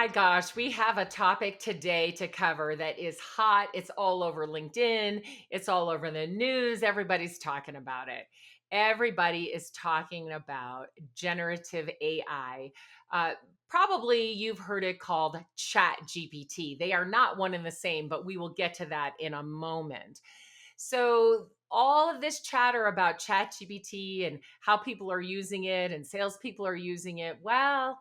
my gosh, we have a topic today to cover that is hot. It's all over LinkedIn, it's all over the news. Everybody's talking about it. Everybody is talking about generative AI. Uh, Probably you've heard it called Chat GPT. They are not one and the same, but we will get to that in a moment. So, all of this chatter about ChatGPT and how people are using it and salespeople are using it, well,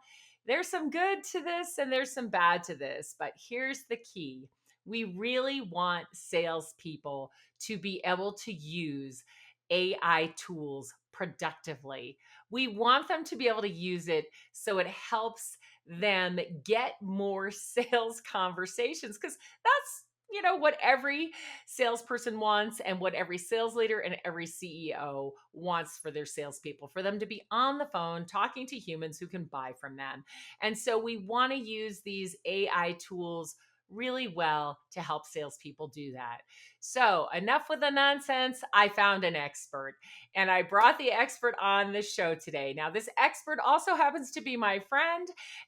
there's some good to this and there's some bad to this. But here's the key: we really want salespeople to be able to use AI tools productively. We want them to be able to use it so it helps them get more sales conversations because that's what every salesperson wants and what every sales leader and every CEO wants for their salespeople, for them to be on the phone talking to humans who can buy from them. And so we want to use these AI tools really well to help salespeople do that. So, enough with the nonsense. I found an expert and I brought the expert on the show today. Now, this expert also happens to be my friend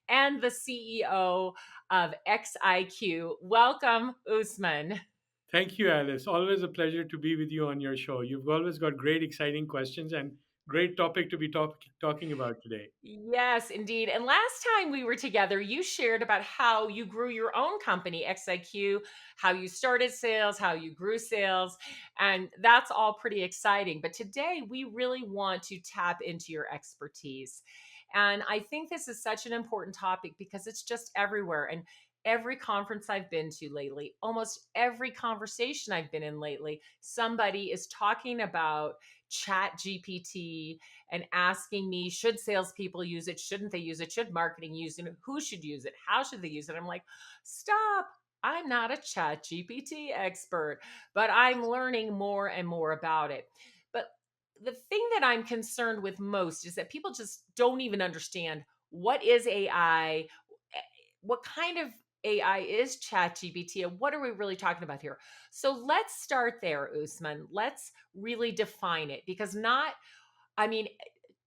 and the CEO of XIQ. Welcome, Usman. Thank you, Alice. Always a pleasure to be with you on your show. You've always got great, exciting questions and great topic to be talking about today. Yes, indeed. And last time we were together, you shared about how you grew your own company, XIQ, how you started sales, how you grew sales, and that's all pretty exciting. But today we really want to tap into your expertise. And I think this is such an important topic because it's just everywhere. And every conference I've been to lately, almost every conversation I've been in lately, somebody is talking about Chat GPT and asking me, should salespeople use it? Shouldn't they use it? Should marketing use it? Who should use it? How should they use it? I'm like, stop. I'm not a Chat GPT expert, but I'm learning more and more about it. But the thing that I'm concerned with most is that people just don't even understand what is AI, what kind of AI is ChatGPT, and what are we really talking about here? So let's start there, Usman. Let's really define it because not, I mean,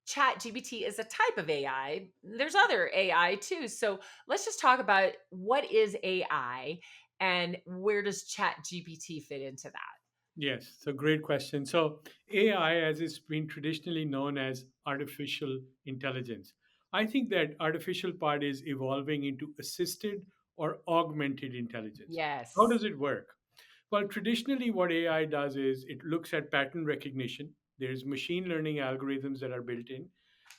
ChatGPT is a type of AI. There's other AI too. So let's just talk about what is AI and where does ChatGPT fit into that? Yes, so great question. So, AI, as it's been traditionally known as artificial intelligence, I think that artificial part is evolving into assisted or augmented intelligence. How Yes. does it work? Well, traditionally, what AI does is it looks at pattern recognition. There's machine learning algorithms that are built in.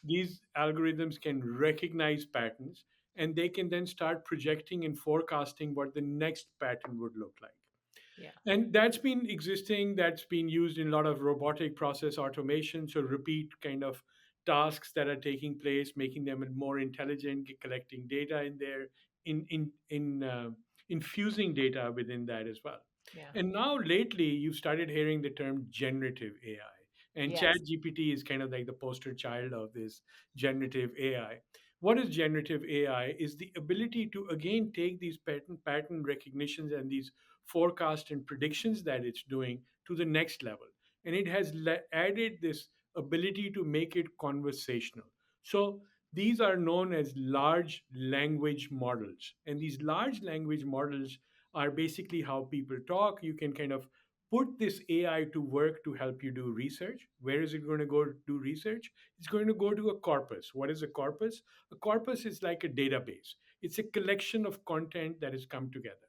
These algorithms can recognize patterns and they can then start projecting and forecasting what the next pattern would look like. Yeah. And that's been existing, that's been used in a lot of robotic process automation. So, repeat kind of tasks that are taking place, making them more intelligent, collecting data in there, infusing data within that as well. Yeah. And now, lately, you've started hearing the term generative AI. And Yes. ChatGPT is kind of like the poster child of this generative AI. What is generative AI? Is the ability to again take these pattern recognitions and these forecast and predictions that it's doing to the next level. And it has added this ability to make it conversational. So these are known as large language models. And these large language models are basically how people talk. You can kind of put this AI to work to help you do research. Where is it going to go do research? It's going to go to a corpus. What is a corpus? A corpus is like a database. It's a collection of content that has come together.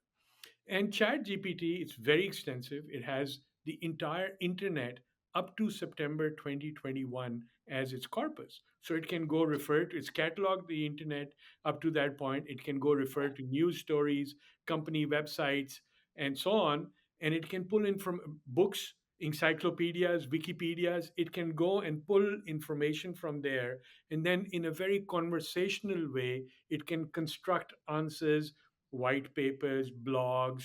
And ChatGPT, it's very extensive. It has the entire internet up to September 2021 as its corpus. So it can go refer to, it's cataloged the internet up to that point. It can go refer to news stories, company websites, and so on. And it can pull in from books, encyclopedias, Wikipedias. It can go and pull information from there. And then in a very conversational way, it can construct answers, white papers, blogs,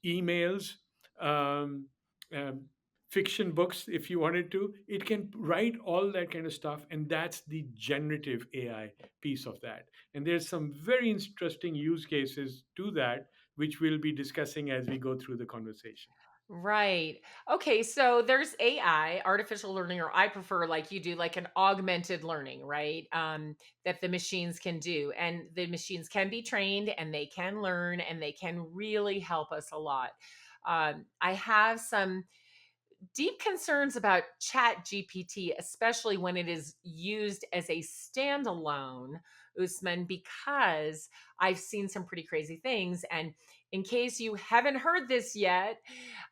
emails, um, um, fiction books, if you wanted to. It can write all that kind of stuff, and that's the generative AI piece of that. And there's some very interesting use cases to that, which we'll be discussing as we go through the conversation. Right. Okay, so there's AI, artificial learning, or I prefer like you do, like an augmented learning, right? That the machines can do. And the machines can be trained and they can learn and they can really help us a lot. I have some deep concerns about chat gpt, especially when it is used as a standalone, Usman, because I've seen some pretty crazy things. And in case you haven't heard this yet,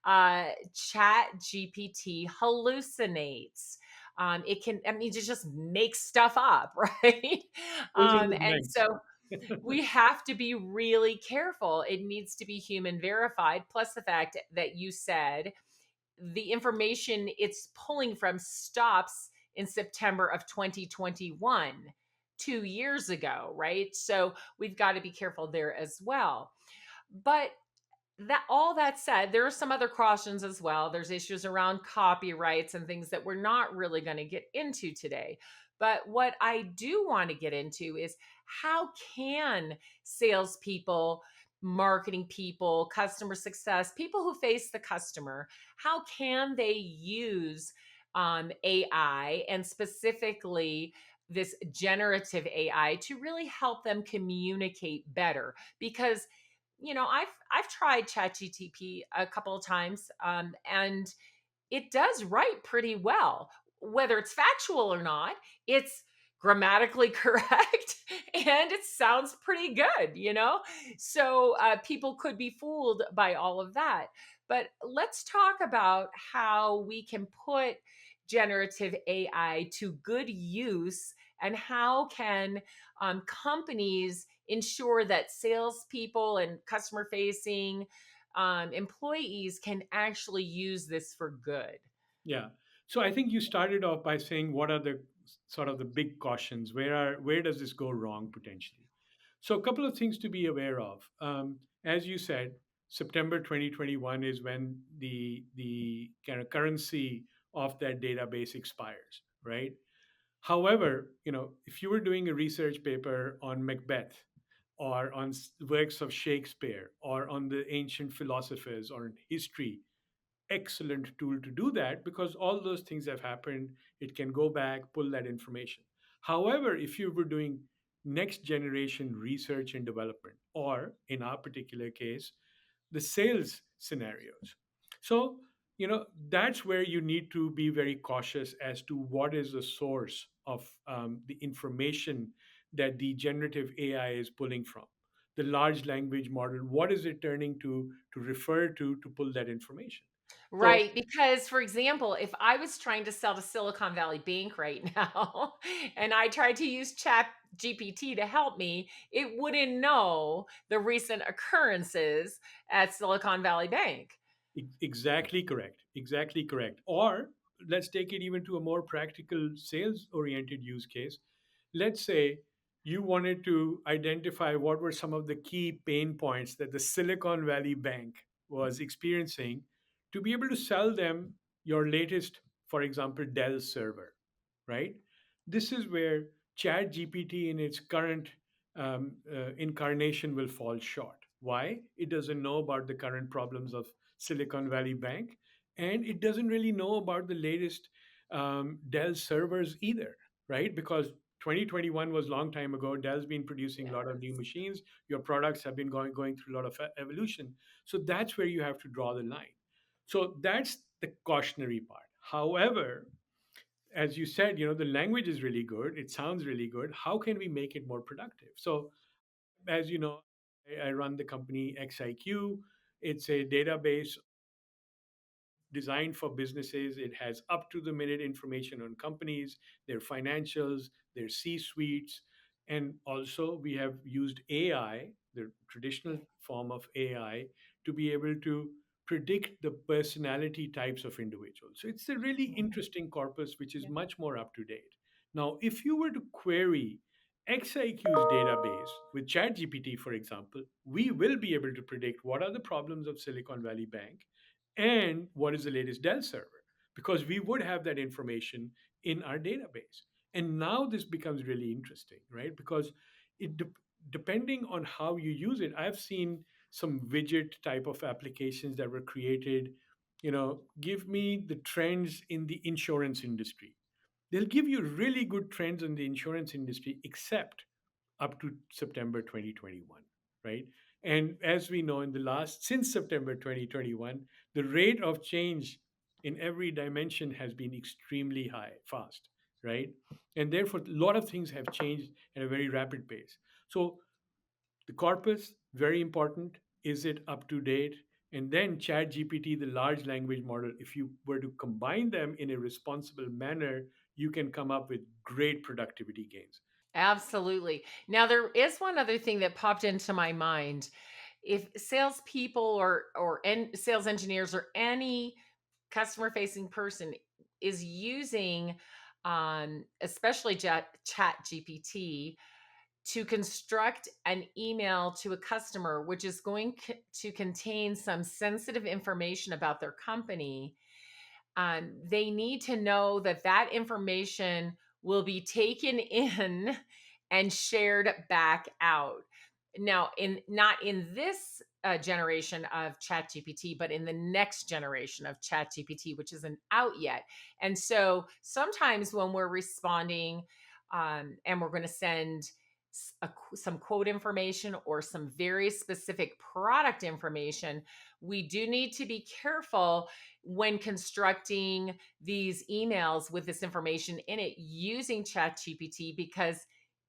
chat gpt hallucinates. It can, I mean, it just makes stuff up, right? Fills in the And blanks. so we have to be really careful. It needs to be human verified. Plus, the fact that you said the information it's pulling from stops in September of 2021, 2 years ago, right? So we've got to be careful there as well. But that all that said, there are some other cautions as well. There's issues around copyrights and things that we're not really going to get into today. But what I do want to get into is how can salespeople, marketing people, customer success, people who face the customer, how can they use AI and specifically this generative AI to really help them communicate better? Because I've tried ChatGTP a couple of times, and it does write pretty well. Whether it's factual or not, it's grammatically correct and it sounds pretty good. So people could be fooled by all of that. But let's talk about how we can put generative AI to good use, and how can companies ensure that salespeople and customer facing employees can actually use this for good. Yeah. So I think you started off by saying what are the sort of the big cautions? Where does this go wrong potentially? So a couple of things to be aware of. As you said, September 2021 is when the kind of currency of that database expires, right? However, if you were doing a research paper on Macbeth or on works of Shakespeare or on the ancient philosophers or in history, excellent tool to do that because all those things have happened. It can go back, pull that information. However, if you were doing next generation research and development, or in our particular case, the sales scenarios. So, that's where you need to be very cautious as to what is the source of the information that the generative AI is pulling from. The large language model, what is it turning to refer to pull that information? So Right, because for example, if I was trying to sell to Silicon Valley Bank right now and I tried to use Chat GPT to help me, it wouldn't know the recent occurrences at Silicon Valley Bank. exactly correct. Exactly correct. Or let's take it even to a more practical sales oriented use case. Let's say you wanted to identify what were some of the key pain points that the Silicon Valley Bank was experiencing to be able to sell them your latest, for example, Dell server, right? This is where Chat GPT in its current incarnation will fall short. Why? It doesn't know about the current problems of Silicon Valley Bank, and it doesn't really know about the latest Dell servers either, right? Because 2021 was a long time ago. Dell's been producing a lot of new Yes. machines. Your products have been going through a lot of evolution. So that's where you have to draw the line. So that's the cautionary part. However, as you said, the language is really good. It sounds really good. How can we make it more productive? So, as you know, I run the company XIQ. It's a database designed for businesses. It has up to the minute information on companies, their financials, their C suites. And also, we have used AI, the traditional form of AI, to be able to predict the personality types of individuals. So it's a really Mhm. interesting corpus, which is Yeah. much more up to date. Now, if you were to query XIQ's database with ChatGPT, for example, we will be able to predict what are the problems of Silicon Valley Bank and what is the latest Dell server, because we would have that information in our database. And now this becomes really interesting, right? Because it depending on how you use it, I've seen some widget type of applications that were created give me the trends in the insurance industry. They'll give you really good trends in the insurance industry, except up to September 2021, right? And as we know, in the last, since September 2021, the rate of change in every dimension has been extremely high, fast, right? And therefore, a lot of things have changed at a very rapid pace. So the corpus, very important. Is it up to date? And then Chat GPT, the large language model, if you were to combine them in a responsible manner, you can come up with great productivity gains. Absolutely. Now, there is one other thing that popped into my mind. If salespeople or sales engineers or any customer facing person is using, especially Chat GPT, to construct an email to a customer, which is going to contain some sensitive information about their company, they need to know that that information will be taken in and shared back out. Now, in not in this generation of Chat GPT, but in the next generation of Chat GPT, which isn't out yet. And so sometimes when we're responding, and we're going to send some quote information or some very specific product information, we do need to be careful when constructing these emails with this information in it using ChatGPT, because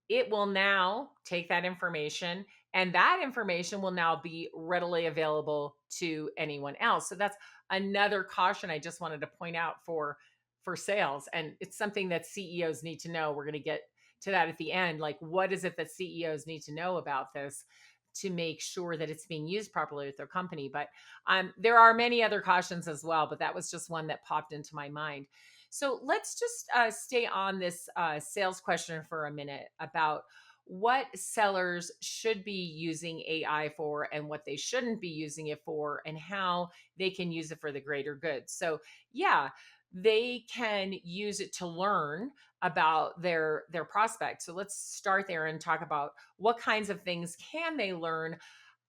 it will now take that information, and that information will now be readily available to anyone else. So that's another caution I just wanted to point out for sales, and it's something that CEOs need to know. We're going to get to that at the end. Like, what is it that CEOs need to know about this to make sure that it's being used properly with their company? But there are many other cautions as well, but that was just one that popped into my mind. So let's just stay on this sales question for a minute about what sellers should be using AI for and what they shouldn't be using it for, and how they can use it for the greater good. So, yeah, they can use it to learn about their prospects. So let's start there and talk about what kinds of things can they learn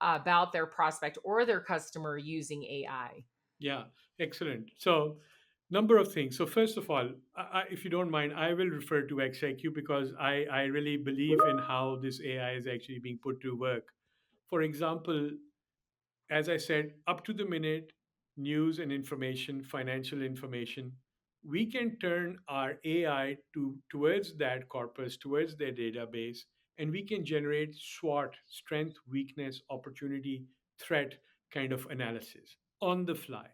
about their prospect or their customer using AI. Yeah, excellent. So, number of things. So, first of all, if you don't mind, I will refer to XIQ because I really believe in how this AI is actually being put to work. For example, as I said, up to the minute news and information, financial information, we can turn our AI towards that corpus, towards their database, and we can generate SWOT, strength, weakness, opportunity, threat kind of analysis on the fly.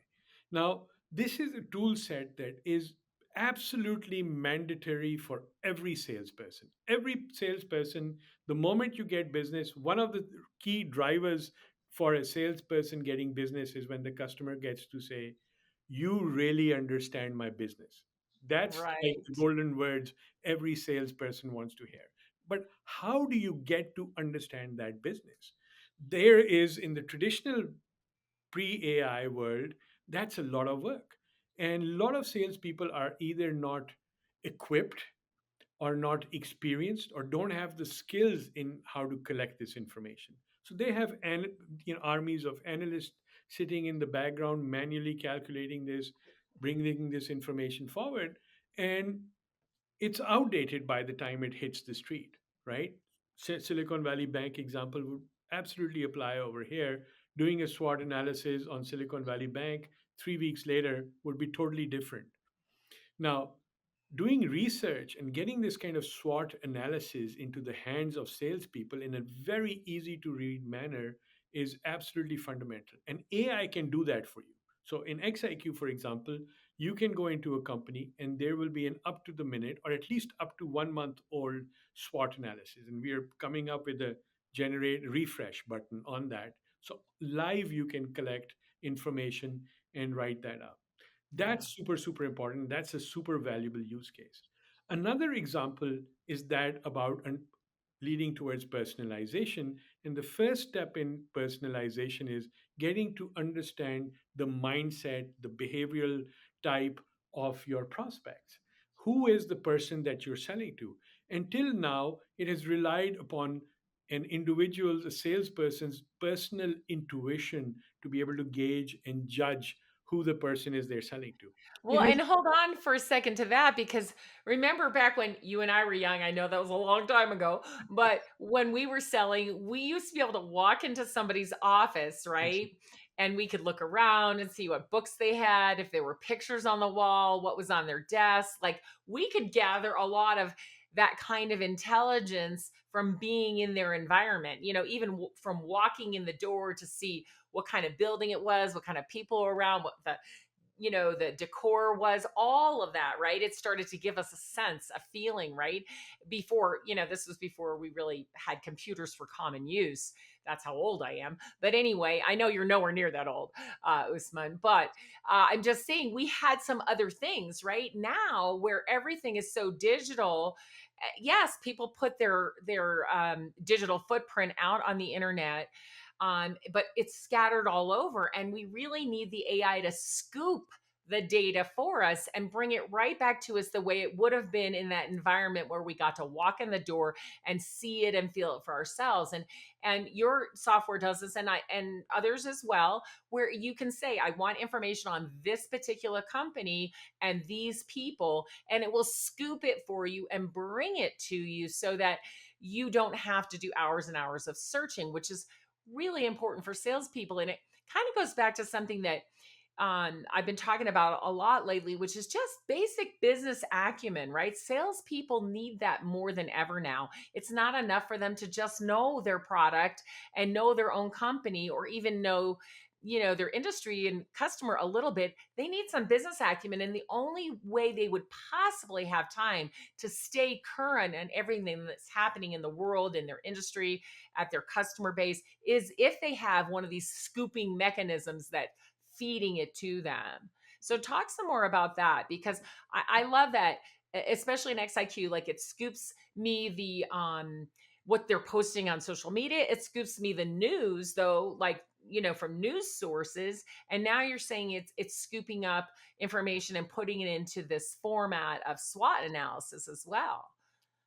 Now, this is a tool set that is absolutely mandatory for every salesperson. Every salesperson, the moment you get business, one of the key drivers for a salesperson getting business is when the customer gets to say, "You really understand my business." That's like the Right. golden words every salesperson wants to hear. But how do you get to understand that business? There is, in the traditional pre AI world, that's a lot of work. And a lot of salespeople are either not equipped or not experienced or don't have the skills in how to collect this information. So they have armies of analysts sitting in the background manually calculating this, bringing this information forward, and it's outdated by the time it hits the street, right? Silicon Valley Bank example would absolutely apply over here. Doing a SWOT analysis on Silicon Valley Bank 3 weeks later would be totally different. Now, doing research and getting this kind of SWOT analysis into the hands of salespeople in a very easy to read manner is absolutely fundamental. And AI can do that for you. So in XIQ, for example, you can go into a company and there will be an up to the minute or at least up to 1 month old SWOT analysis. And we are coming up with a generate refresh button on that. So live, you can collect information and write that up. Yeah. That's super, super important. That's a super valuable use case. Another example is that about leading towards personalization. And the first step in personalization is getting to understand the mindset, the behavioral type of your prospects. Who is the person that you're selling to? Until now, it has relied upon an individual's, a salesperson's personal intuition to be able to gauge and judge who the person is they're selling to. Well, It and is hold on for a second to that because remember back when you and I were young, I know that was a long time ago, but when we were selling, we used to be able to walk into somebody's office, right? absolutely. And we could look around and see what books they had, if there were pictures on the wall, what was on their desk. Like we could gather a lot of that kind of intelligence from being in their environment, even from walking in the door to see what kind of building it was, what kind of people were around, what the decor was, all of that, right? It started to give us a sense, a feeling, right? Before, this was before we really had computers for common use. That's how old I am. But anyway, I know you're nowhere near that old, Usman. But I'm just saying we had some other things, right? Now, where everything is so digital, yes, people put their digital footprint out on the internet, but it's scattered all over. And we really need the AI to scoop the data for us and bring it right back to us the way it would have been in that environment where we got to walk in the door and see it and feel it for ourselves. And your software does this, and others as well, where you can say, I want information on this particular company and these people, and it will scoop it for you and bring it to you so that you don't have to do hours and hours of searching, which is really important for salespeople. And it kind of goes back to something that I've been talking about a lot lately, which is just basic business acumen, right? Salespeople need that more than ever now. It's not enough for them to just know their product and know their own company or even know, their industry and customer a little bit. They need some business acumen. And the only way they would possibly have time to stay current on everything that's happening in the world, in their industry, at their customer base, is if they have one of these scooping mechanisms that feeding it to them. So talk some more about that because I love that, especially in XIQ. Like it scoops me the what they're posting on social media. It scoops me the news though, like from news sources. And now you're saying it's scooping up information and putting it into this format of SWOT analysis as well.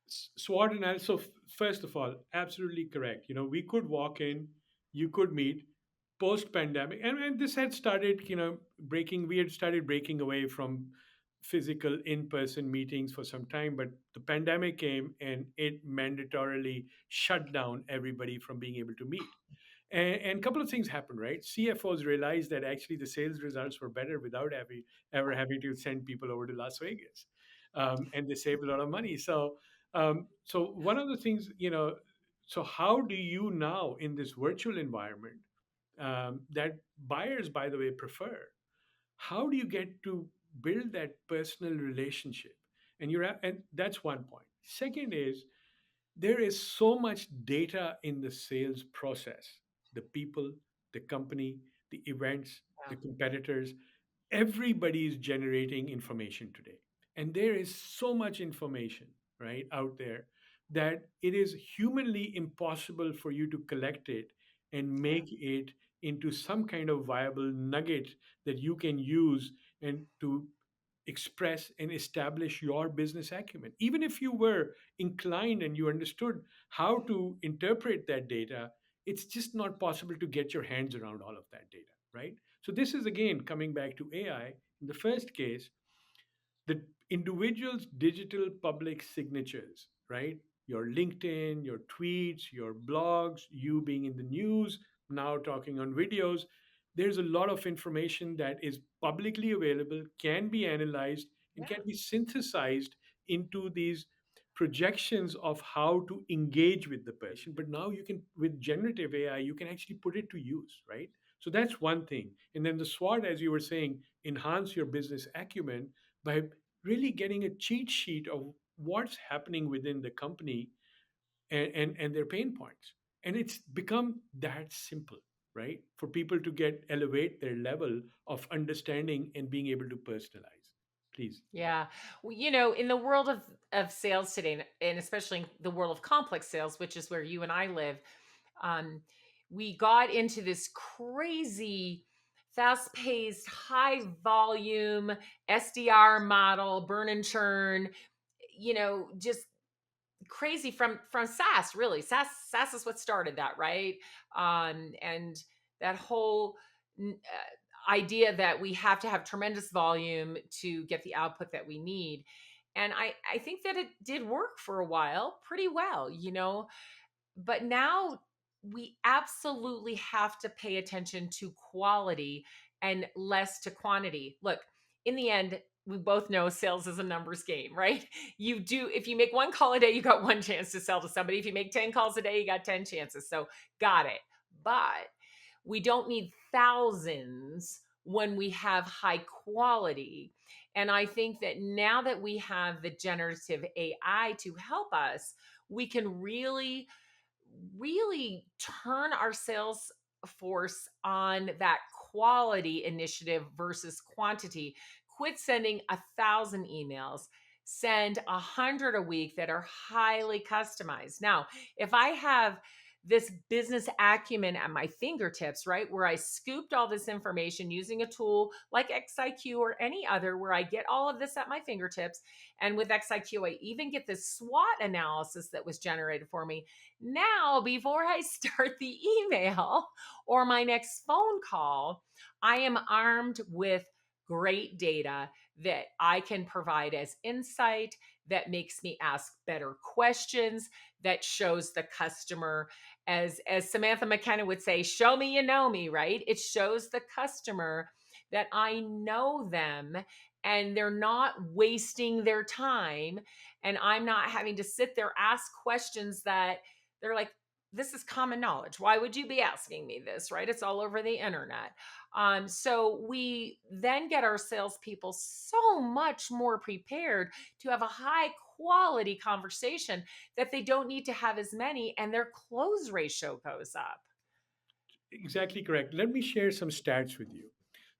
SWOT analysis. So first of all, absolutely correct. We could walk in, you could meet post pandemic, and this had started, breaking. We had started breaking away from physical in person meetings for some time, but the pandemic came and it mandatorily shut down everybody from being able to meet. And a couple of things happened, right? CFOs realized that actually the sales results were better without ever having to send people over to Las Vegas, and they saved a lot of money. So one of the things, so how do you now in this virtual environment that buyers, by the way, prefer? How do you get to build that personal relationship? And that's one point. Second is there is so much data in the sales process, the people, the company, the events, the Yeah. competitors. Everybody is generating information today, and there is so much information, right, out there, that it is humanly impossible for you to collect it and Yeah. make it into some kind of viable nugget that you can use and to express and establish your business acumen. Even if you were inclined and you understood how to interpret that data, it's just not possible to get your hands around all of that data, right? So, this is again coming back to AI. In the first case, the individual's digital public signatures, right? Your LinkedIn, your tweets, your blogs, you being in the news, now talking on videos. There's a lot of information that is publicly available, can be analyzed, and Yeah. can be synthesized into these projections of how to engage with the person. But now you can, with generative AI, you can actually put it to use, right? So that's one thing. And then the SWOT, as you were saying, enhance your business acumen by really getting a cheat sheet of what's happening within the company and their pain points. And it's become that simple, right? For people to get elevate their level of understanding and being able to personalize. Please. Yeah. Well, in the world of sales today, and especially in the world of complex sales, which is where you and I live, um, we got into this crazy, fast-paced, high-volume SDR model, burn and churn, just crazy from SaaS, really. SaaS is what started that, right? And that whole idea that we have to have tremendous volume to get the output that we need. And I think that it did work for a while pretty well, but now we absolutely have to pay attention to quality and less to quantity. Look, in the end, we both know sales is a numbers game, right? You do, if you make one call a day, you got one chance to sell to somebody. If you make 10 calls a day, you got 10 chances. So, got it. But we don't need thousands when we have high quality. And I think that now that we have the generative AI to help us, we can really turn our sales force on that quality initiative versus quantity. Quit sending 1,000 emails. Send 100 a week that are highly customized. Now, if I have this business acumen at my fingertips, right, where I scooped all this information using a tool like XIQ or any other, where I get all of this at my fingertips. And with XIQ, I even get this SWOT analysis that was generated for me. Now, before I start the email or my next phone call, I am armed with great data that I can provide as insight, that makes me ask better questions, that shows the customer, as Samantha McKenna would say, show me you know me, right? It shows the customer that I know them and they're not wasting their time, and I'm not having to sit there ask questions that they're like, this is common knowledge. Why would you be asking me this? Right? It's all over the internet. So we then get our salespeople so much more prepared to have a high quality conversation that they don't need to have as many, and their close ratio goes up. Exactly correct. Let me share some stats with you.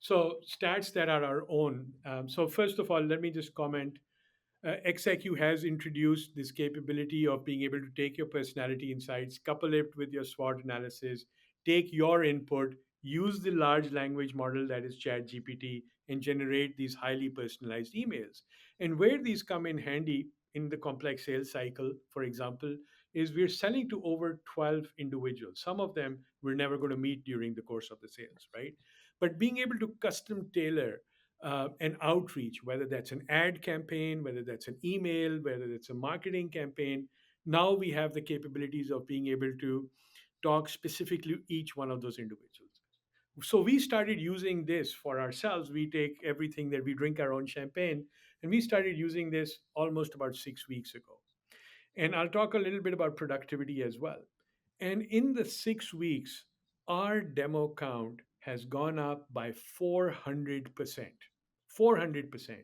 So, stats that are our own. So, first of all, let me just comment. XIQ has introduced this capability of being able to take your personality insights, couple it with your SWOT analysis, take your input, use the large language model that is ChatGPT, and generate these highly personalized emails. And where these come in handy in the complex sales cycle, for example, is we're selling to over 12 individuals. Some of them we're never going to meet during the course of the sales, right? But being able to custom tailor an outreach, whether that's an ad campaign, whether that's an email, whether it's a marketing campaign. Now we have the capabilities of being able to talk specifically to each one of those individuals. So we started using this for ourselves. We take everything that we drink our own champagne, and we started using this almost about 6 weeks ago. And I'll talk a little bit about productivity as well. And in the 6 weeks, our demo count has gone up by 400%. 400%.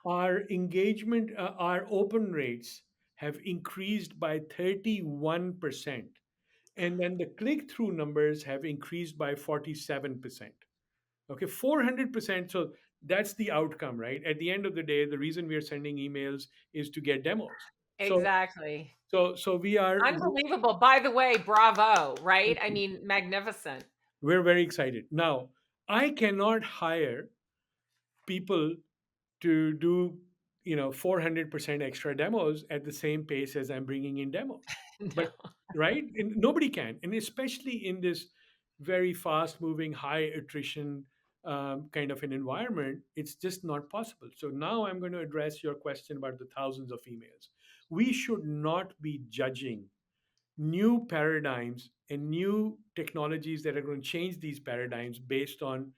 Our engagement, our open rates have increased by 31%. And then the click through numbers have increased by 47%. Okay, 400%. So that's the outcome, right? At the end of the day, the reason we are sending emails is to get demos. So, Exactly. so we are Unbelievable. By the way, bravo, right? I mean, magnificent. we're very excited. Now, I cannot hire people to do 400% extra demos at the same pace as I'm bringing in demos. No. But right, and nobody can, and especially in this very fast moving, high attrition kind of an environment, it's just not possible. So now I'm going to address your question about the thousands of emails. We should not be judging new paradigms and new technologies that are going to change these paradigms based on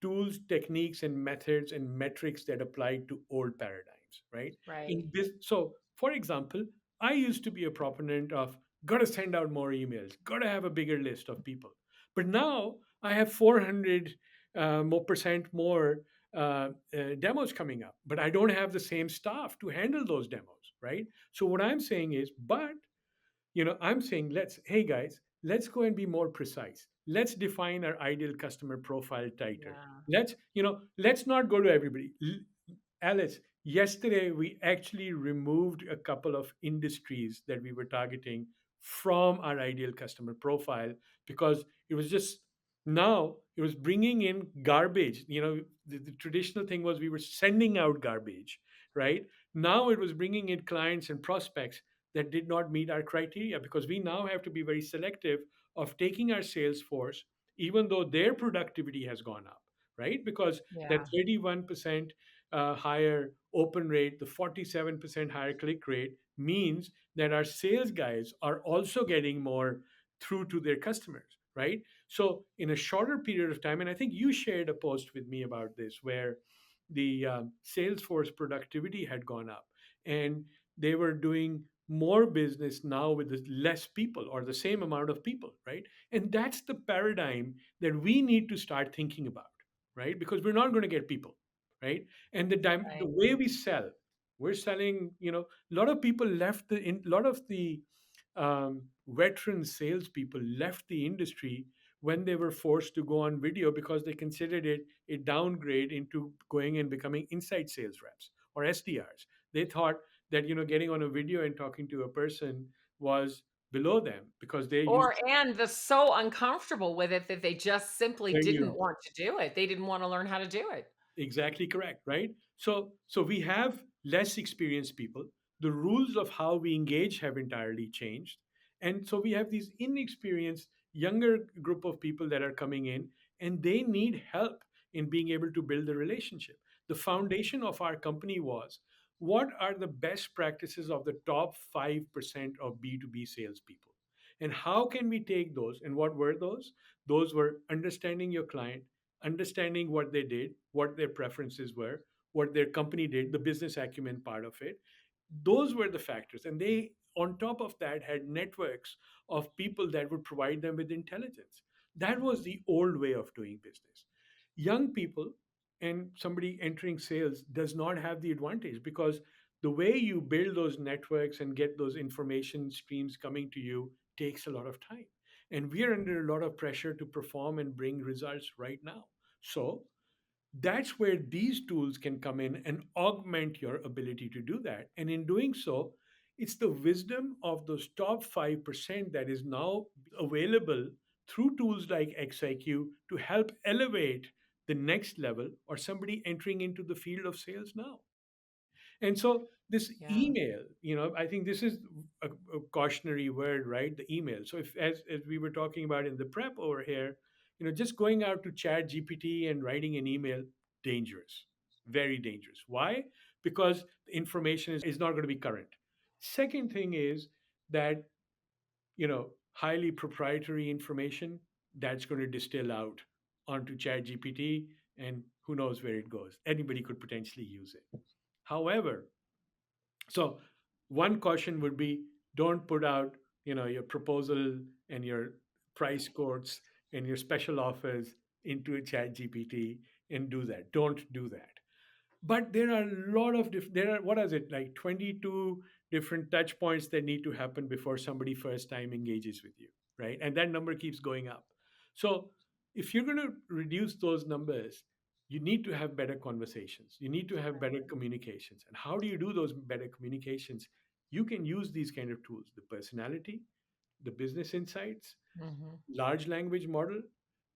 tools, techniques, and methods and metrics that apply to old paradigms, right? Right. So, for example, I used to be a proponent of got to send out more emails, got to have a bigger list of people. But now I have 400 more percent more demos coming up, but I don't have the same staff to handle those demos, right? So what I'm saying is, but I'm saying hey guys, let's go and be more precise. Let's define our ideal customer profile tighter. Yeah. Let's not go to everybody. Alice, yesterday we actually removed a couple of industries that we were targeting from our ideal customer profile because it was just now it was bringing in garbage. The traditional thing was we were sending out garbage, right? Now it was bringing in clients and prospects that did not meet our criteria because we now have to be very selective of taking our sales force, even though their productivity has gone up, right? Because that Yeah. 31% higher open rate, the 47% higher click rate means that our sales guys are also getting more through to their customers, right? So in a shorter period of time, and I think you shared a post with me about this where the Salesforce productivity had gone up and they were doing more business now with less people or the same amount of people, right? And that's the paradigm that we need to start thinking about, right? Because we're not going to get people, right? And the Right. way we sell, we're selling, a lot of people left a lot of the veteran salespeople left the industry when they were forced to go on video because they considered it a downgrade into going and becoming inside sales reps or SDRs. They thought that getting on a video and talking to a person was below them because they used. Or and the so uncomfortable with it that they just simply There you didn't go. want to do it. They didn't wanna learn how to do it. Exactly correct, right? So we have less experienced people. The rules of how we engage have entirely changed. And so we have these inexperienced younger group of people that are coming in and they need help in being able to build a relationship. The foundation of our company was what are the best practices of the top 5% of B2B salespeople? And how can we take those? And what were those? Those were understanding your client, understanding what they did, what their preferences were, what their company did, the business acumen part of it. Those were the factors. And they, on top of that, had networks of people that would provide them with intelligence. That was the old way of doing business. Young people and somebody entering sales does not have the advantage because the way you build those networks and get those information streams coming to you takes a lot of time. And we are under a lot of pressure to perform and bring results right now. So that's where these tools can come in and augment your ability to do that. And in doing so, it's the wisdom of those top 5% that is now available through tools like XIQ to help elevate the next level or somebody entering into the field of sales now. And so this Yeah. email, I think this is a cautionary word, right? The email. So if as we were talking about in the prep over here, just going out to chat GPT and writing an email, dangerous, very dangerous. Why? Because the information is not going to be current. Second thing is that, highly proprietary information that's going to distill out onto chat GPT and who knows where it goes. Anybody could potentially use it. However, so one caution would be don't put out, your proposal and your price quotes and your special offers into a chat GPT and do that. Don't do that. But there are a lot of there are, what is it, like 22 different touch points that need to happen before somebody first time engages with you, right? And that number keeps going up. So if you're going to reduce those numbers, you need to have better conversations, you need to have better communications. And how do you do those better communications? You can use these kind of tools, the personality, the business insights, Mhm. large language model,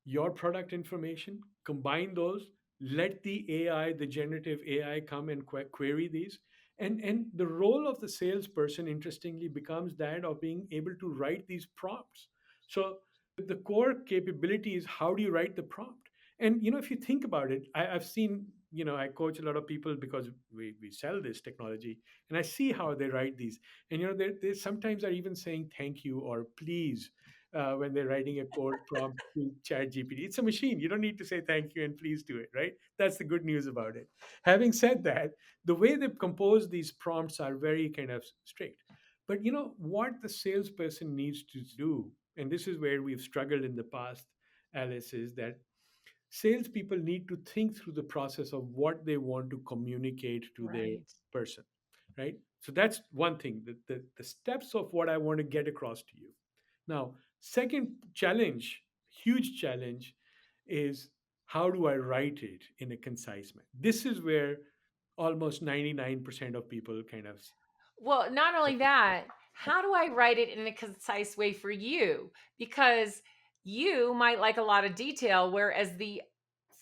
your product information, combine those, let the AI, the generative AI, come and query these. And the role of the salesperson, interestingly, becomes that of being able to write these prompts. So the core capability is how do you write the prompt? And if you think about it, I've seen, I coach a lot of people because we sell this technology, and I see how they write these. And they sometimes are even saying thank you or please when they're writing a code prompt to chat GPT. It's a machine. You don't need to say thank you and please do it, right? That's the good news about it. Having said that, the way they compose these prompts are very kind of strict. But what the salesperson needs to do, and this is where we've struggled in the past, Alice, is that salespeople need to think through the process of what they want to communicate to their Right. person, right? So that's one thing, the steps of what I want to get across to you. Now, second challenge, huge challenge, is how do I write it in a concise manner? This is where almost 99% of people kind of. Well, not only that, how do I write it in a concise way for you? Because you might like a lot of detail, whereas the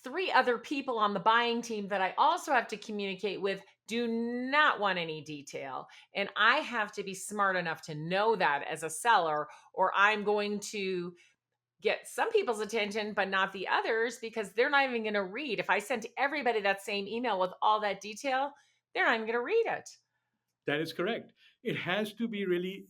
three other people on the buying team that I also have to communicate with do not want any detail. And I have to be smart enough to know that as a seller, or I'm going to get some people's attention, but not the others because they're not even going to read. If I sent everybody that same email with all that detail, they're not even going to read it. That is correct. It has to be really,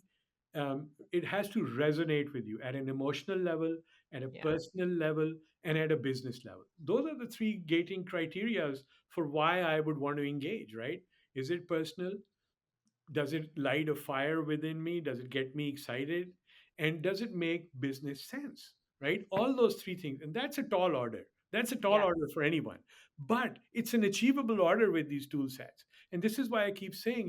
it has to resonate with you at an emotional level, at a Yeah. personal level, and at a business level. Those are the three gating criterias for why I would want to engage, right? Is it personal? Does it light a fire within me? Does it get me excited? And does it make business sense? Right? All those three things. And that's a tall order. That's a tall Yeah. order for anyone. But it's an achievable order with these tool sets. And this is why I keep saying,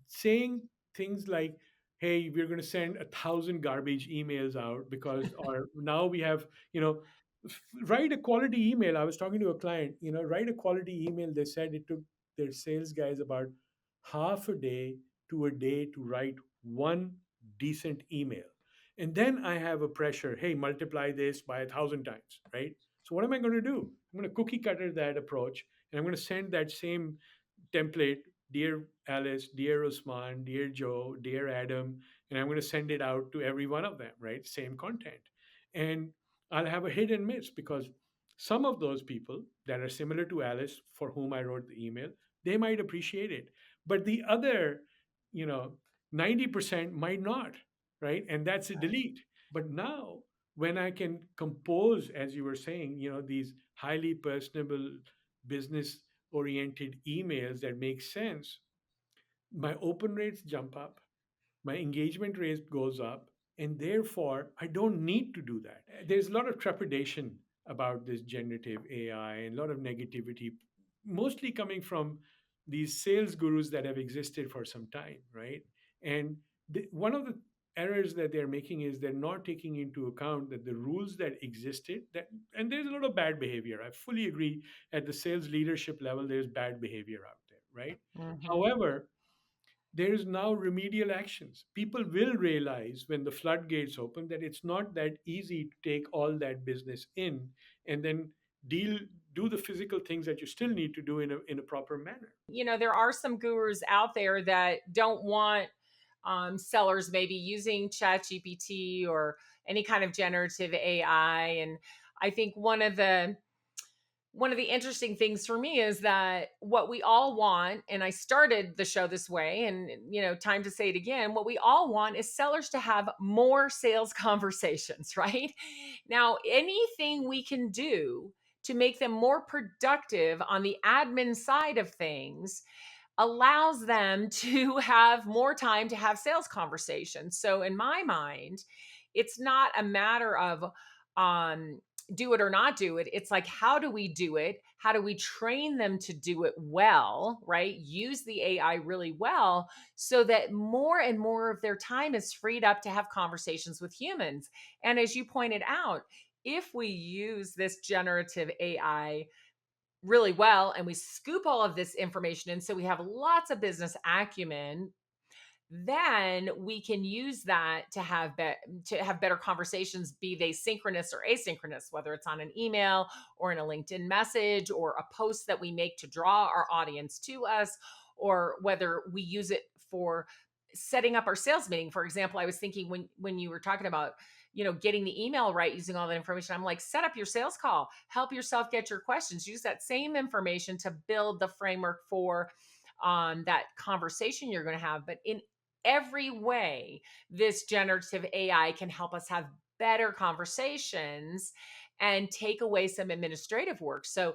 saying things like, hey, we're going to send 1,000 garbage emails out because, or now we have, you know, write a quality email. I was talking to a client, write a quality email. They said it took their sales guys about half a day to a day to write one decent email. And then I have a pressure, hey, multiply this by 1,000 times, right? So what am I going to do? I'm going to cookie cutter that approach, and I'm going to send that same template, dear Alice, dear Usman, dear Joe, dear Adam, and I'm going to send it out to every one of them, right? Same content. And I'll have a hit and miss because some of those people that are similar to Alice for whom I wrote the email, they might appreciate it. But the other, you know, 90% might not, right? And that's a delete. But now, when I can compose, as you were saying, these highly personable business oriented emails that make sense, my open rates jump up, my engagement rate goes up, and therefore I don't need to do that. There's a lot of trepidation about this generative AI and a lot of negativity, mostly coming from these sales gurus that have existed for some time, right? And one of the errors that they're making is they're not taking into account that the rules that existed, that and there's a lot of bad behavior. I fully agree. At the sales leadership level there's bad behavior out there, right? Hmm. However, there is now remedial actions. People will realize when the floodgates open that it's not that easy to take all that business in and then deal do the physical things that you still need to do in a proper manner. There are some gurus out there that don't want sellers maybe using chat gpt or any kind of generative ai. And I think one of the interesting things for me is that what we all want, and I started the show this way, and time to say it again, what we all want is sellers to have more sales conversations, right? Now, anything we can do to make them more productive on the admin side of things allows them to have more time to have sales conversations. So in my mind, it's not a matter of um do it or not do it. It's like, how do we do it? How do we train them to do it well, right? Use the AI really well so that more and more of their time is freed up to have conversations with humans. And as you pointed out, if we use this generative AI really well and we scoop all of this information in so we have lots of business acumen, then we can use that to have better conversations, be they synchronous or asynchronous, whether it's on an email or in a LinkedIn message or a post that we make to draw our audience to us, or whether we use it for setting up our sales meeting. For example, I was thinking when you were talking about getting the email right using all that information, I'm like, set up your sales call, help yourself get your questions, use that same information to build the framework for that conversation you're going to have. But in every way, this generative AI can help us have better conversations and take away some administrative work. So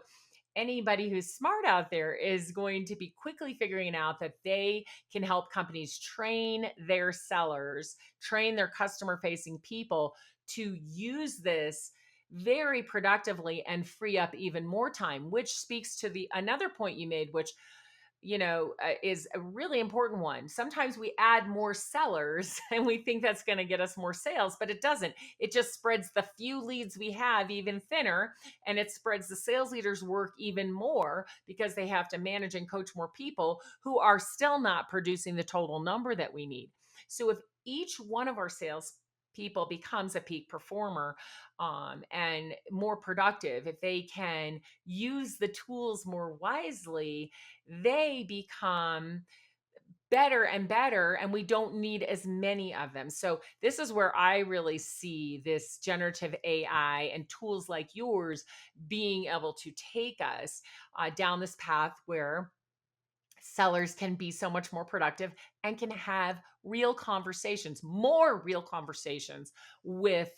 anybody who's smart out there is going to be quickly figuring out that they can help companies train their sellers, train their customer facing people to use this very productively and free up even more time, which speaks to the another point you made, which is a really important one. Sometimes we add more sellers and we think that's going to get us more sales, but it doesn't. It just spreads the few leads we have even thinner, and it spreads the sales leaders' work even more because they have to manage and coach more people who are still not producing the total number that we need. So if each one of our sales people becomes a peak performer and more productive, if they can use the tools more wisely, they become better and better, and we don't need as many of them. So this is where I really see this generative AI and tools like yours being able to take us down this path where sellers can be so much more productive and can have real conversations, more real conversations with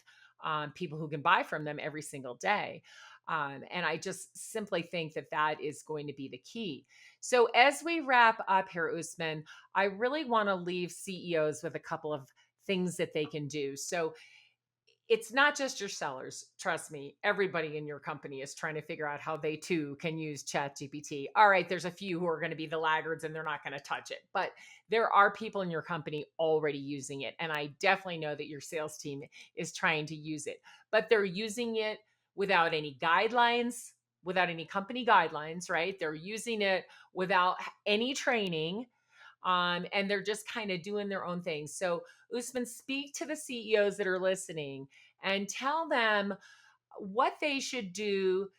people who can buy from them every single day. And I just simply think that that is going to be the key. So, as we wrap up here, Usman, I really want to leave CEOs with a couple of things that they can do. So, it's not just your sellers. Trust me, everybody in your company is trying to figure out how they too can use Chat GPT. All right, there's a few who are going to be the laggards and they're not going to touch it, but there are people in your company already using it. And I definitely know that your sales team is trying to use it, but they're using it without any guidelines, without any company guidelines, right? They're using it without any training, and they're just kind of doing their own thing. So, Usman, speak to the CEOs that are listening and tell them what they should do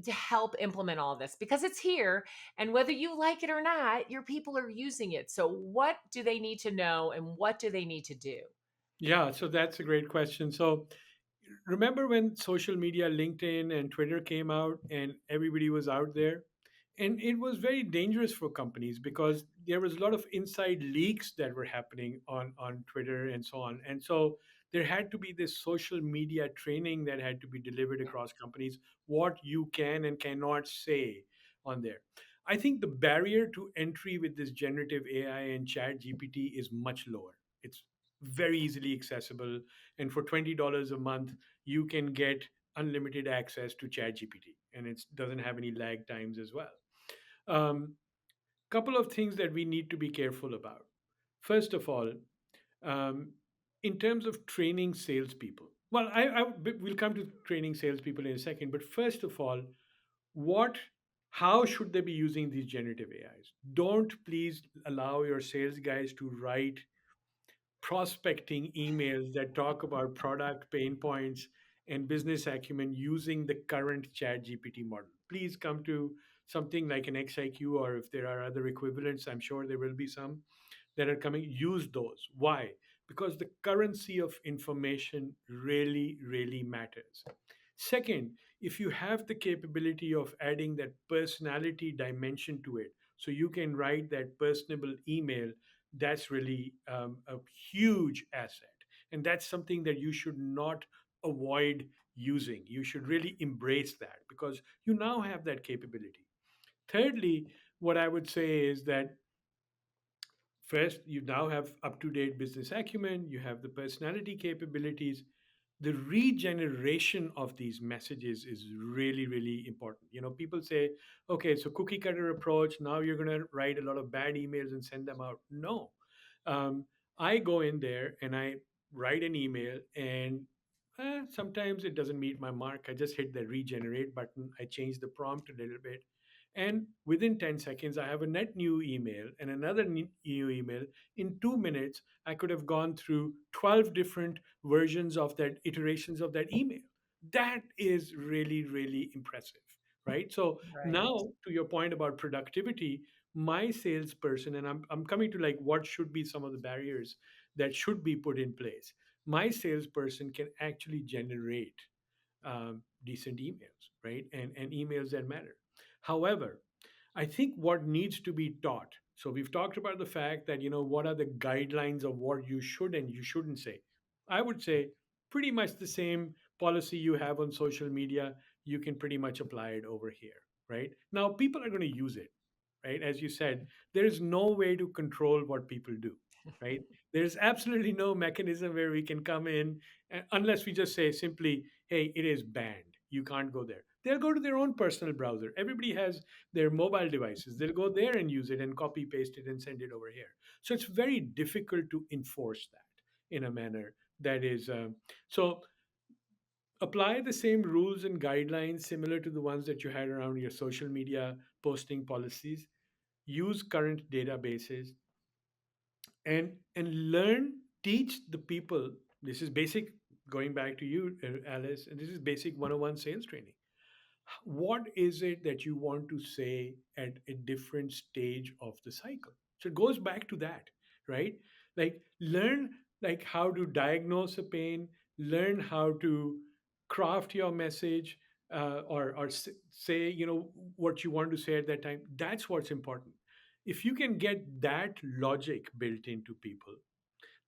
to help implement all this because it's here. And whether you like it or not, your people are using it. So, what do they need to know and what do they need to do? Yeah, so that's a great question. So remember when social media, LinkedIn and Twitter came out and everybody was out there? And it was very dangerous for companies because there was a lot of inside leaks that were happening on Twitter and so on. And so there had to be this social media training that had to be delivered across companies, what you can and cannot say on there. I think the barrier to entry with this generative AI and chat GPT is much lower. It's very easily accessible. And for $20 a month, you can get unlimited access to chat GPT, and it doesn't have any lag times as well. um, Couple of things that we need to be careful about. First of all, um, in terms of training salespeople, well, we'll come to training salespeople in a second. But first of all, what, how should they be using these generative AIs? Don't please allow your sales guys to write prospecting emails that talk about product pain points and business acumen using the current chat GPT model. Please come to something like an XIQ, or if there are other equivalents, I'm sure there will be some that are coming. Use those. Why? Because the currency of information really, really matters. Second, if you have the capability of adding that personality dimension to it, so you can write that personable email, that's really a huge asset. And that's something that you should not avoid using. You should really embrace that because you now have that capability. Thirdly, what I would say is that first, you now have up to date business acumen, you have the personality capabilities. The regeneration of these messages is really, really important. You know, people say, okay, so cookie cutter approach, now you're going to write a lot of bad emails and send them out. No. Um, I go in there and I write an email, and sometimes it doesn't meet my mark. I just hit the regenerate button, I change the prompt a little bit, and within 10 seconds, I have a net new email and another new email. In 2 minutes, I could have gone through 12 different versions of that, iterations of that email. That is really, really impressive, right? So Right. now, to your point about productivity, my salesperson, and I'm coming to like what should be some of the barriers that should be put in place. My salesperson can actually generate decent emails, right? And emails that matter. However, I think what needs to be taught. So we've talked about the fact that, you know, what are the guidelines of what you should and you shouldn't say. I would say pretty much the same policy you have on social media, you can pretty much apply it over here, right? Now, people are going to use it, right? As you said, there is no way to control what people do, right? There's absolutely no mechanism where we can come in unless we just say simply, hey, it is banned. You can't go there. They'll go to their own personal browser. Everybody has their mobile devices. They'll go there and use it and copy paste it and send it over here. So it's very difficult to enforce that in a manner that is so apply the same rules and guidelines similar to the ones that you had around your social media posting policies. Use current databases and learn, teach the people. This is basic, going back to you, Alice, and this is basic 101 sales training. What is it that you want to say at a different stage of the cycle? So it goes back to that, right? Like learn like how to diagnose a pain, learn how to craft your message, or say what you want to say at that time. That's what's important. If you can get that logic built into people,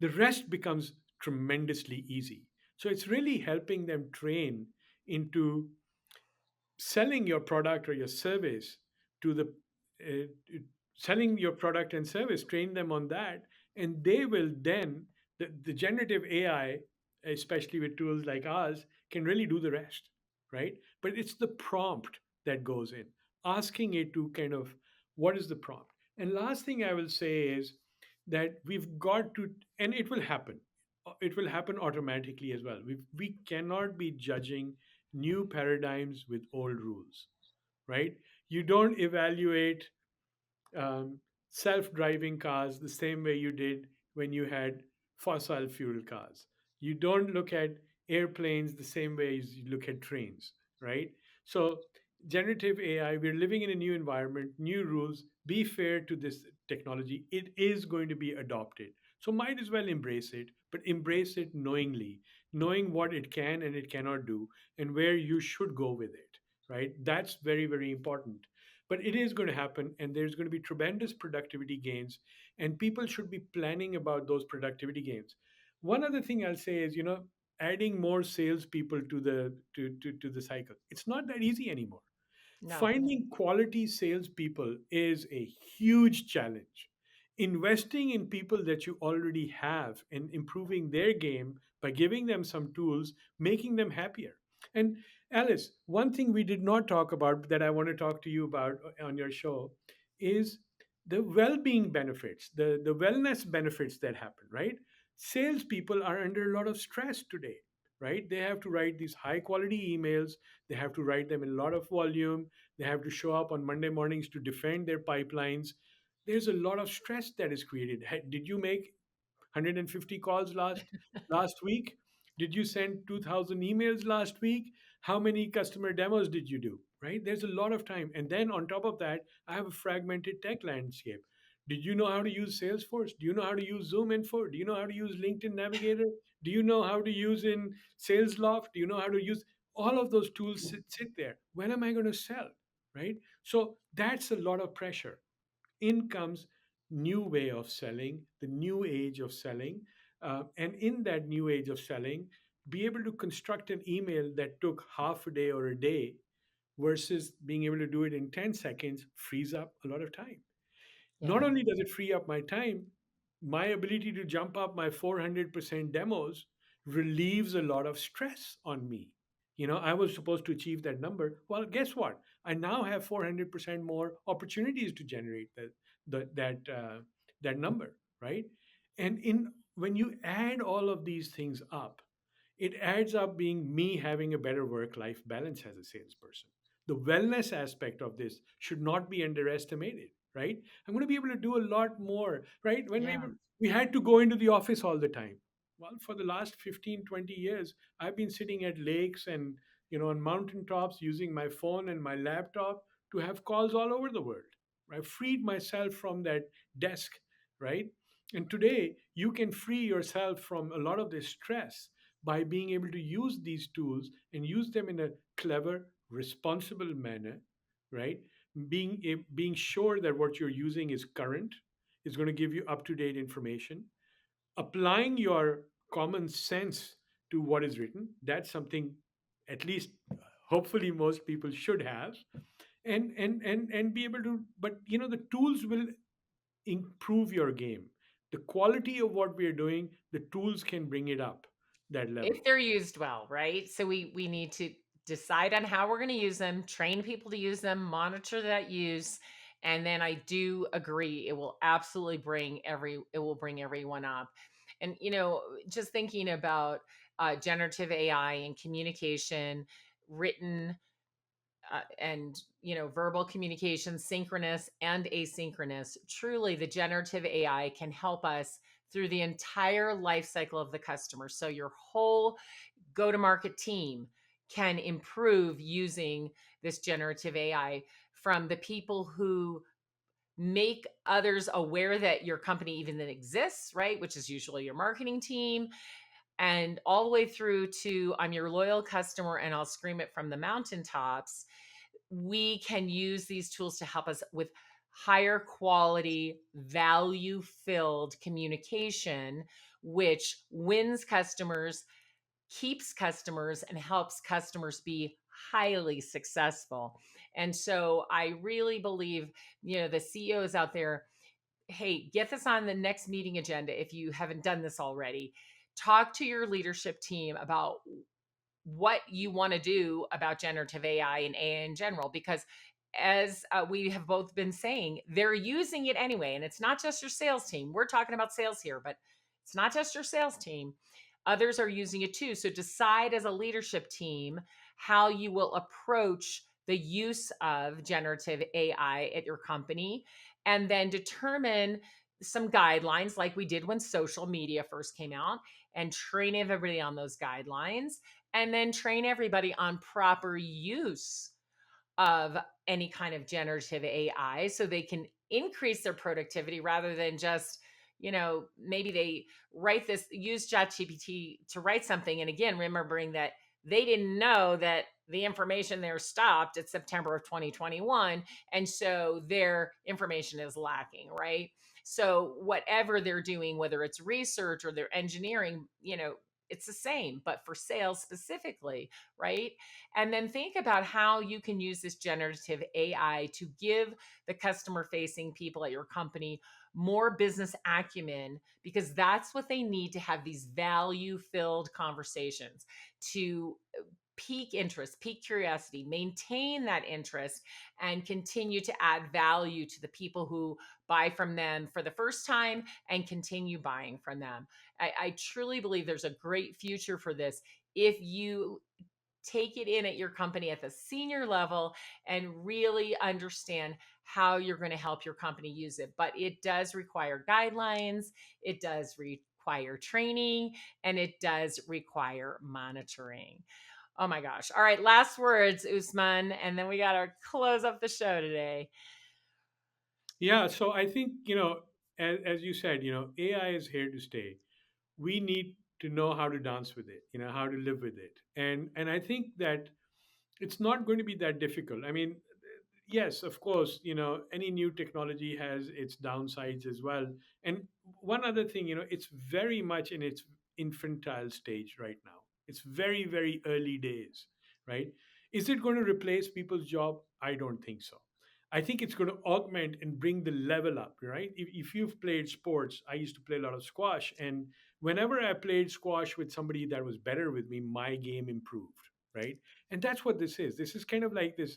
the rest becomes tremendously easy. So it's really helping them train into selling your product or your service to the selling your product and service, train them on that, and they will then, the generative AI, especially with tools like ours, can really do the rest, right? But it's the prompt that goes in, asking it to kind of, what is the prompt? And last thing I will say is that we've got to, and it will happen. It will happen automatically as well. We cannot be judging new paradigms with old rules, right? You don't evaluate um, self-driving cars the same way you did when you had fossil fuel cars. You don't look at airplanes the same way as you look at trains, right? So generative AI, we're living in a new environment, new rules. Be fair to this technology. It is going to be adopted. So might as well embrace it, but embrace it knowingly, knowing what it can and it cannot do, and where you should go with it, right? That's very, very important. But it is going to happen, and there's going to be tremendous productivity gains, and people should be planning about those productivity gains. One other thing I'll say is, adding more salespeople to the cycle. It's not that easy anymore. No. Finding quality salespeople is a huge challenge. Investing in people that you already have and improving their game by giving them some tools, making them happier. And Alice, one thing we did not talk about that I want to talk to you about on your show is the well-being benefits, the wellness benefits that happen, right? Salespeople are under a lot of stress today, right? They have to write these high quality emails, they have to write them in a lot of volume, they have to show up on Monday mornings to defend their pipelines. There's a lot of stress that is created. Did you make 150 calls last week? Did you send 2000 emails last week? How many customer demos did you do? Right? There's a lot of time. And then on top of that, I have a fragmented tech landscape. Did you know how to use Salesforce? Do you know how to use Zoom Info? Do you know how to use LinkedIn Navigator? Do you know how to use in SalesLoft? Do you know how to use all of those tools? Sit there. When am I going to sell? Right? So that's a lot of pressure. In comes new way of selling, the new age of selling, and in that new age of selling, be able to construct an email that took half a day or a day versus being able to do it in 10 seconds frees up a lot of time. Not Yeah. only does it free up my time, my ability to jump up my 400% demos relieves a lot of stress on me. I was supposed to achieve that number. Well, guess what? I now have 400% more opportunities to generate that number, right? And in when you add all of these things up, it adds up being me having a better work life balance as a salesperson. The wellness aspect of this should not be underestimated, right? I'm going to be able to do a lot more, right? When we Yeah. were, we had to go into the office all the time. Well, for the last 15, 20 years, I've been sitting at lakes and on mountaintops using my phone and my laptop to have calls all over the world. I freed myself from that desk, right? And today you can free yourself from a lot of this stress by being able to use these tools and use them in a clever, responsible manner, right? Being sure that what you're using is current, is going to give you up to date information, applying your common sense to what is written. That's something, at least hopefully most people should have, and be able to. But the tools will improve your game. The quality of what we are doing, the tools can bring it up that level. If they're used well, right? So we need to decide on how we're going to use them, train people to use them, monitor that use, and then I do agree it will absolutely bring everyone up. And just thinking about generative AI and communication, written and verbal communication, synchronous and asynchronous. Truly, the generative AI can help us through the entire life cycle of the customer. So your whole go to market team can improve using this generative AI, from the people who make others aware that your company even then exists, right? Which is usually your marketing team, and all the way through to I'm your loyal customer and I'll scream it from the mountaintops. We can use these tools to help us with higher quality, value filled communication, which wins customers, keeps customers, and helps customers be highly successful. And so I really believe, the CEOs out there, hey, get this on the next meeting agenda if you haven't done this already. Talk to your leadership team about what you want to do about generative AI and AI in general, because as we have both been saying, they're using it anyway. And it's not just your sales team. We're talking about sales here, but it's not just your sales team. Others are using it too. So decide as a leadership team how you will approach the use of generative AI at your company, and then determine some guidelines like we did when social media first came out, and train everybody on those guidelines, and then train everybody on proper use of any kind of generative AI so they can increase their productivity rather than just, maybe they use ChatGPT to write something. And again, remembering that they didn't know that the information there stopped at September of 2021. And so their information is lacking, right? So whatever they're doing, whether it's research or their engineering, it's the same, but for sales specifically, right? And then think about how you can use this generative AI to give the customer facing people at your company more business acumen, because that's what they need to have these value filled conversations, to pique interest, pique curiosity, maintain that interest, and continue to add value to the people who buy from them for the first time and continue buying from them. I truly believe there's a great future for this if you take it in at your company at the senior level and really understand how you're going to help your company use it. But it does require guidelines, it does require training, and it does require monitoring. Oh my gosh. All right, last words, Usman, and then we got to close up the show today. Yeah, so I think, as you said, AI is here to stay. We need to know how to dance with it, how to live with it. And I think that it's not going to be that difficult. I mean, yes, of course, any new technology has its downsides as well. And one other thing, it's very much in its infantile stage right now. It's very, very early days, right? Is it going to replace people's job? I don't think so. I think it's going to augment and bring the level up, right? If you've played sports, I used to play a lot of squash. And whenever I played squash with somebody that was better with me, my game improved, right? And that's what this is. This is kind of like this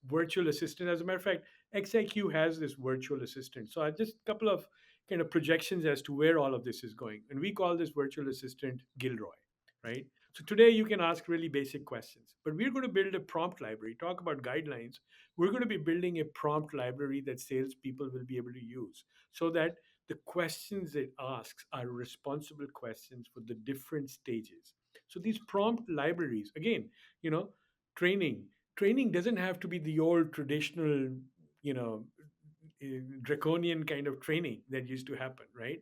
virtual assistant. As a matter of fact, XIQ has this virtual assistant. So I just a couple of kind of projections as to where all of this is going. And we call this virtual assistant Gilroy, right? So today you can ask really basic questions, but we're going to build a prompt library. Talk about guidelines. We're going to be building a prompt library that salespeople will be able to use so that the questions it asks are responsible questions for the different stages. So these prompt libraries, again, you know, training training doesn't have to be the old traditional, you know, draconian kind of training that used to happen, right?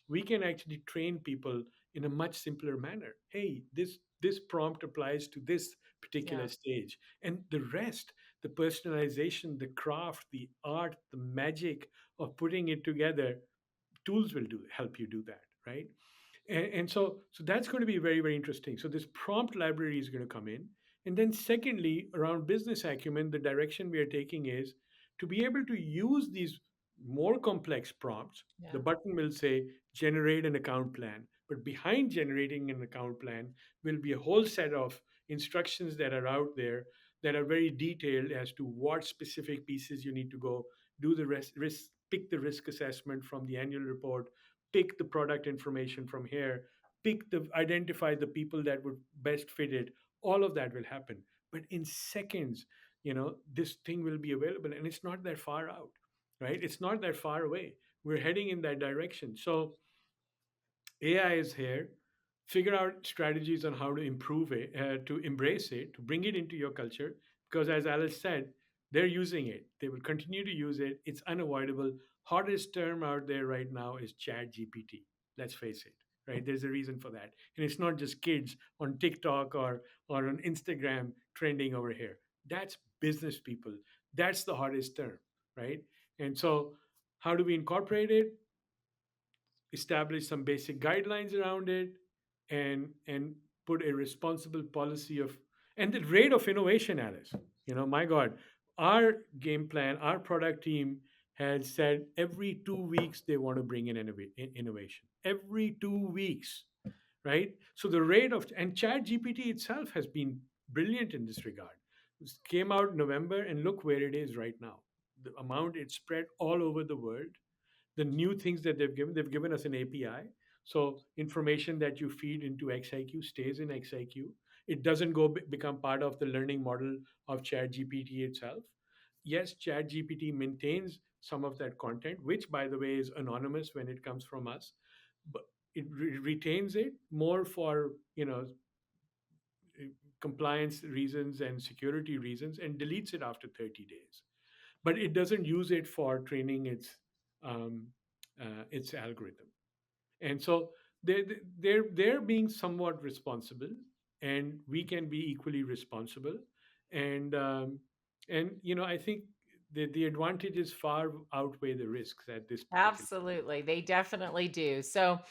We can actually train people in a much simpler manner. Hey, this prompt applies to this particular Yeah. stage, and the rest, the personalization, the craft, the art, the magic of putting it together, tools will do help you do that, right? And so that's going to be very, very interesting. So this prompt library is going to come in. And then secondly, around business acumen, the direction we are taking is to be able to use these more complex prompts. The Yeah. button will say generate an account plan, but behind generating an account plan will be a whole set of instructions that are out there that are very detailed as to what specific pieces you need to go do, the risk, pick the risk assessment from the annual report, pick the product information from here, identify the people that would best fit it. All of that will happen, but in seconds, this thing will be available, and it's not that far out, right? It's not that far away. We're heading in that direction. So AI is here. Figure out strategies on how to improve it, to embrace it, to bring it into your culture, because as Alice said, They're using it. They will continue to use it. It's unavoidable. Hottest term out there right now is Chat GPT. Let's face it, right? There's a reason for that. And it's not just kids on TikTok or on Instagram trending over here. That's business people. That's the hottest term, right? And so how do we incorporate it? Establish some basic guidelines around it, and put a responsible policy of, and the rate of innovation, Alice. My God, our game plan, our product team has said every 2 weeks they want to bring in innovation. Every 2 weeks, right? So the rate of, and Chat GPT itself has been brilliant in this regard. It came out November, and look where it is right now. The amount it spread all over the world, the new things that they've given us an API. So information that you feed into XIQ stays in XIQ. It doesn't become part of the learning model of ChatGPT itself. Yes, ChatGPT maintains some of that content, which, by the way, is anonymous when it comes from us, but it retains it more for compliance reasons and security reasons, and deletes it after 30 days. But it doesn't use it for training um, its algorithm. And so they're being somewhat responsible, and we can be equally responsible. And I think the advantages far outweigh the risks at this particular point. Absolutely. They definitely do. So,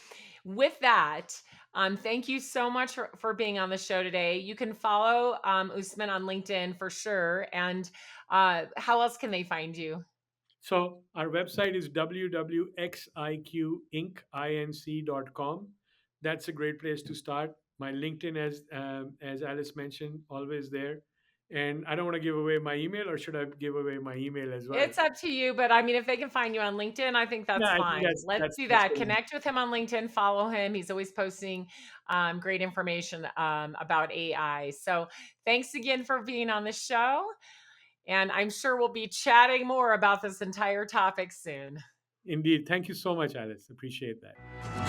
with that, thank you so much for being on the show today. You can follow Usman on LinkedIn for sure. And how else can they find you? So our website is www.xiqinc.com. That's a great place to start. My LinkedIn, as Alice mentioned, always there. And I don't want to give away my email, or should I give away my email as well? It's up to you, but I mean, if they can find you on LinkedIn, I think Yeah, that's I think fine. that's Let's that's do that's that. what. Connect with him on LinkedIn, follow him. He's always posting great information about AI. So thanks again for being on the show. And I'm sure we'll be chatting more about this entire topic soon. Indeed. Thank you so much, Alice. Appreciate that.